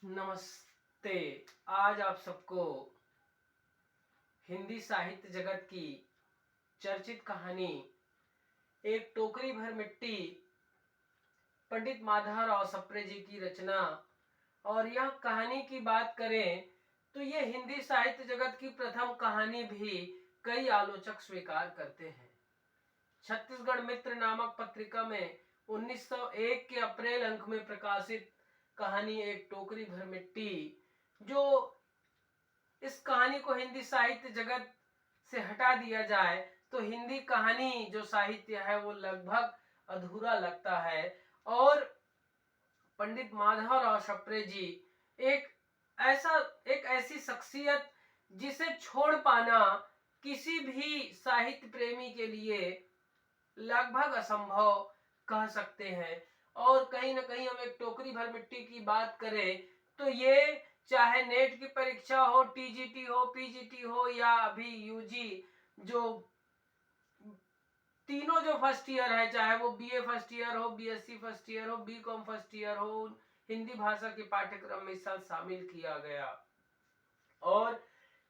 नमस्ते। आज आप सबको हिंदी साहित्य जगत की चर्चित कहानी एक टोकरी भर मिट्टी पंडित माधवराव सप्रे जी की रचना और यह कहानी की बात करें तो यह हिंदी साहित्य जगत की प्रथम कहानी भी कई आलोचक स्वीकार करते हैं। छत्तीसगढ़ मित्र नामक पत्रिका में 1901 के अप्रैल अंक में प्रकाशित कहानी एक टोकरी भर मिट्टी, जो इस कहानी को हिंदी साहित्य जगत से हटा दिया जाए तो हिंदी कहानी जो साहित्य है वो लगभग अधूरा लगता है। और पंडित माधवराव सप्रे जी एक एक ऐसी शख्सियत जिसे छोड़ पाना किसी भी साहित्य प्रेमी के लिए लगभग असंभव कह सकते हैं। और कहीं ना कहीं हम एक टोकरी भर मिट्टी की बात करें तो ये चाहे नेट की परीक्षा हो, टीजीटी हो, पीजीटी हो या अभी यूजी, जो तीनों जो फर्स्ट ईयर है, चाहे वो बीए फर्स्ट ईयर हो, बीएससी फर्स्ट ईयर हो, बीकॉम फर्स्ट ईयर हो, हिंदी भाषा के पाठ्यक्रम में इस साल शामिल किया गया। और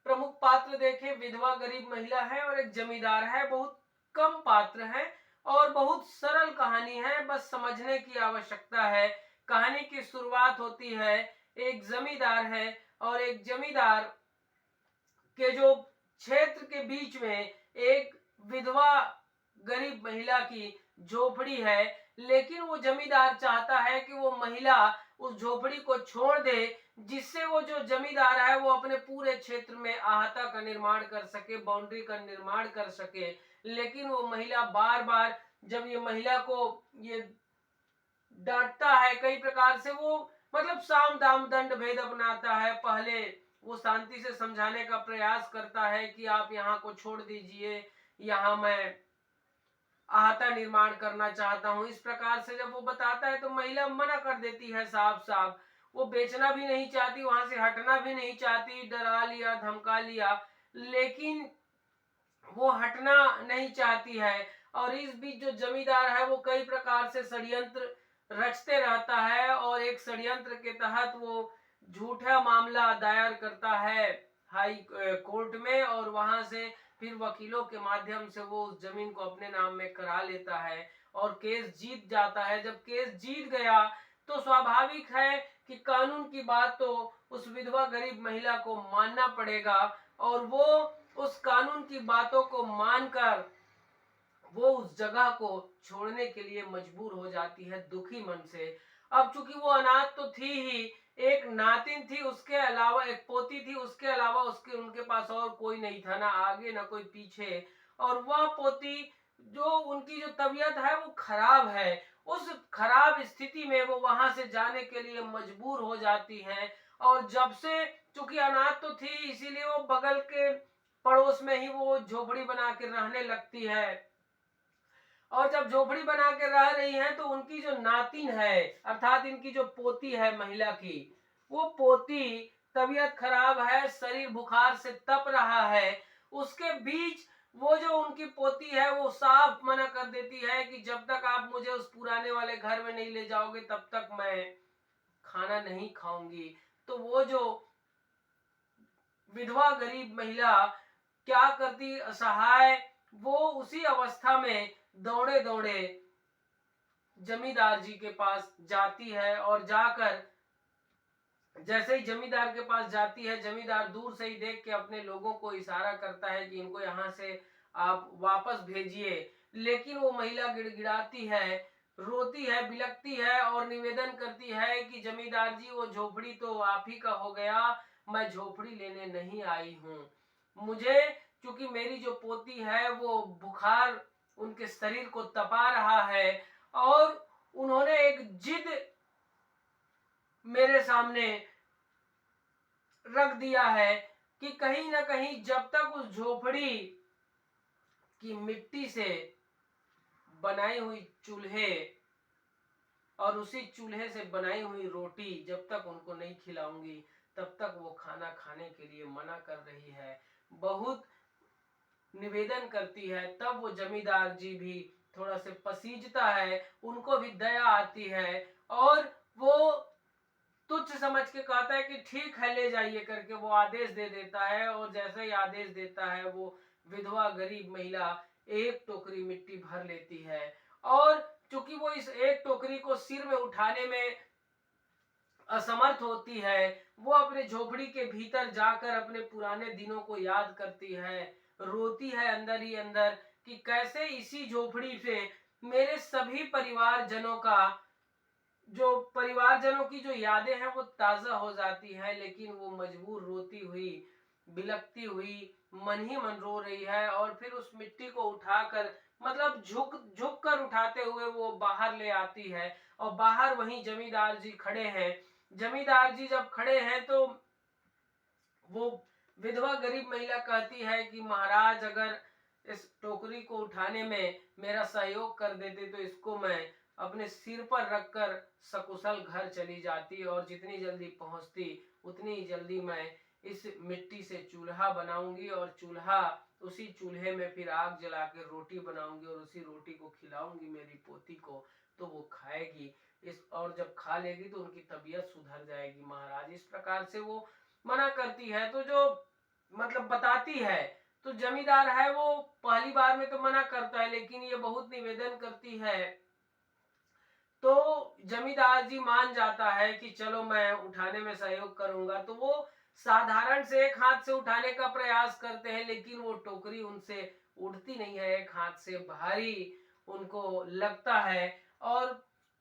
प्रमुख पात्र देखें, विधवा गरीब महिला है और एक जमींदार है। बहुत कम पात्र है और बहुत सरल कहानी है, बस समझने की आवश्यकता है। कहानी की शुरुआत होती है, एक जमींदार है और एक जमींदार के जो क्षेत्र के बीच में एक विधवा गरीब महिला की झोपड़ी है, लेकिन वो जमींदार चाहता है कि वो महिला उस झोपड़ी को छोड़ दे, जिससे वो जो जमींदार है वो अपने पूरे क्षेत्र में अहाता का निर्माण कर सके, बाउंड्री का निर्माण कर सके। लेकिन वो महिला बार बार जब ये महिला को ये डांटता है कई प्रकार से, वो मतलब साम दाम दंड भेद अपनाता है। पहले वो शांति से समझाने का प्रयास करता है कि आप यहाँ को छोड़ दीजिए, यहाँ मैं अहाता निर्माण करना चाहता हूं। इस प्रकार से जब वो बताता है तो महिला मना कर देती है साफ साफ। वो बेचना भी नहीं चाहती, वहां से हटना भी नहीं चाहती, डरा लिया, धमका लिया, लेकिन वो हटना नहीं चाहती है। और इस बीच जो जमींदार है वो कई प्रकार से षड्यंत्र रचते रहता है और एक षड्यंत्र के तहत वो झूठा मामला दायर करता है हाई कोर्ट में, और वहां से फिर वकीलों के माध्यम से वो उस जमीन को अपने नाम में करा लेता है और केस जीत जाता है। जब केस जीत गया तो स्वाभाविक है कि कानून की बात तो उस विधवा गरीब महिला को मानना पड़ेगा, और वो उस कानून की बातों को मानकर वो उस जगह को छोड़ने के लिए मजबूर हो जाती है दुखी मन से। अब चूंकि वो अनाथ तो थी ही, एक नातिन थी, उसके अलावा एक पोती थी, उसके अलावा उसके उनके पास और कोई नहीं था, ना आगे ना कोई पीछे। और वह पोती जो उनकी जो तबीयत है वो खराब है, उस खराब स्थिति में वो वहां से जाने के लिए मजबूर हो जाती हैं। और जब से चूंकि अनाथ तो थी इसीलिए वो बगल के पड़ोस में ही वो झोपड़ी बना के रहने लगती है। और जब झोपड़ी बना के रह रही हैं तो उनकी जो नातिन है, अर्थात इनकी जो पोती है महिला की, वो पोती तबीयत खराब है, शरीर बुखार से तप रहा है। उसके बीच वो जो उनकी पोती है वो साफ मना कर देती है कि जब तक आप मुझे उस पुराने वाले घर में नहीं ले जाओगे तब तक मैं खाना नहीं खाऊंगी। तो वो जो विधवा गरीब महिला क्या करती, असहाय, वो उसी अवस्था में दौड़े दौड़े जमींदार जी के पास जाती है। और जाकर जैसे ही जमींदार के पास जाती है, जमींदार दूर से ही देख के अपने लोगों को इशारा करता है कि इनको यहाँ से आप वापस भेजिए। लेकिन वो महिला गिड़गिड़ाती है, रोती है, बिलखती है और निवेदन करती है कि जमींदार जी वो झोपड़ी तो आप ही का हो गया, मैं झोपड़ी लेने नहीं आई हूँ। मुझे क्योंकि मेरी जो पोती है वो बुखार उनके शरीर को तपा रहा है, और उन्होंने एक जिद मेरे सामने रख दिया है कि कहीं ना कहीं जब तक उस झोपड़ी की मिट्टी से बनाई हुई चूल्हे और उसी चूल्हे से बनाई हुई रोटी जब तक उनको नहीं खिलाऊंगी तब तक वो खाना खाने के लिए मना कर रही है। बहुत निवेदन करती है, तब वो जमींदार जी भी थोड़ा से पसीजता है, उनको भी दया आती है और वो तुच्छ समझ के कहता है कि ठीक है ले जाइए करके वो आदेश दे देता है। और जैसे ही आदेश देता है वो विधवा गरीब महिला एक टोकरी मिट्टी भर लेती है। और चूंकि वो इस एक टोकरी को सिर में उठाने में असमर्थ होती है, वो अपने झोपड़ी के भीतर जाकर अपने पुराने दिनों को याद करती है, रोती है अंदर ही अंदर कि कैसे इसी झोपड़ी से मेरे सभी परिवारजनों का जो परिवारजनों की जो यादें हैं वो ताजा हो जाती है। लेकिन वो मजबूर रोती हुई बिलखती हुई मन ही मन रो रही है। और फिर उस मिट्टी को उठाकर मतलब झुक झुक कर उठाते हुए वो बाहर ले आती है। और बाहर वहीं जमींदार जी खड़े हैं। जमींदार जी जब खड़े हैं तो वो विधवा गरीब महिला कहती है कि महाराज अगर इस टोकरी को उठाने में मेरा सहयोग कर देते तो इसको मैं अपने सिर पर रखकर सकुशल घर चली जाती, और जितनी जल्दी पहुंचती उतनी जल्दी मैं इस मिट्टी से चूल्हा बनाऊंगी और उसी चूल्हे में फिर आग जला के रोटी बनाऊंगी और उसी रोटी को खिलाऊंगी मेरी पोती को, तो वो खाएगी और जब खा लेगी तो उनकी तबीयत सुधर जाएगी महाराज। इस प्रकार से वो मना करती है। तो जो मतलब बताती है, तो जमींदार है वो पहली बार में तो मना करता है, लेकिन ये बहुत निवेदन करती है तो जमींदार जी मान जाता है कि चलो मैं उठाने में सहयोग करूंगा। तो वो साधारण से एक हाथ से उठाने का प्रयास करते हैं, लेकिन वो टोकरी उनसे उठती नहीं है, एक हाथ से भारी उनको लगता है। और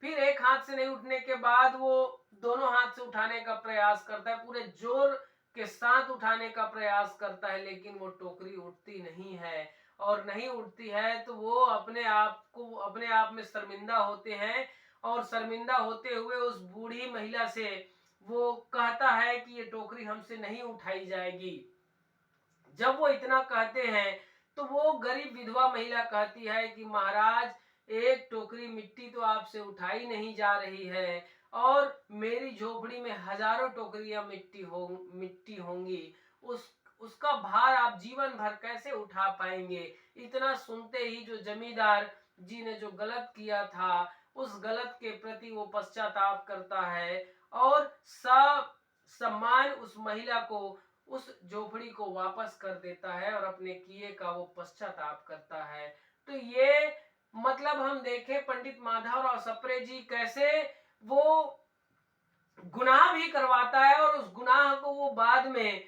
फिर एक हाथ से नहीं उठने के बाद वो दोनों हाथ से उठाने का प्रयास करता है, पूरे जोर के साथ उठाने का प्रयास करता है, लेकिन वो टोकरी उठती नहीं है। और नहीं उठती है तो वो अपने आप में शर्मिंदा होते हैं। और शर्मिंदा होते हुए उस बूढ़ी महिला से वो कहता है कि ये टोकरी हमसे नहीं उठाई जाएगी। जब वो इतना कहते हैं तो वो गरीब विधवा महिला कहती है कि महाराज एक टोकरी मिट्टी तो आपसे उठाई नहीं जा रही है, और मेरी झोपड़ी में हजारों टोकरियां मिट्टी होंगी, उसका भार आप जीवन भर कैसे उठा पाएंगे। इतना सुनते ही जो जमींदार जी ने जो गलत किया था उस गलत के प्रति वो पश्चाताप करता है और सब सम्मान उस महिला को उस झोपड़ी को वापस कर देता है और अपने किए का वो पश्चाताप करता है। तो ये मतलब हम देखें पंडित माधवराव सप्रे जी कैसे वो गुनाह भी करवाता है और उस गुनाह को वो बाद में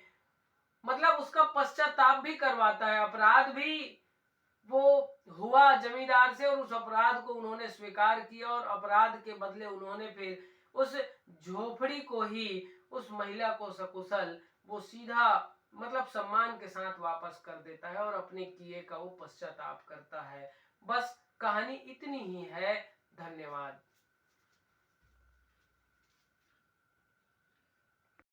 मतलब उसका पश्चाताप भी करवाता है। अपराध भी वो हुआ जमींदार से और उस अपराध को उन्होंने स्वीकार किया और अपराध के बदले उन्होंने फिर उस झोपड़ी को ही उस महिला को सकुशल वो सीधा मतलब सम्मान के साथ वापस कर देता है और अपने किए का वो पश्चाताप करता है। बस कहानी इतनी ही है।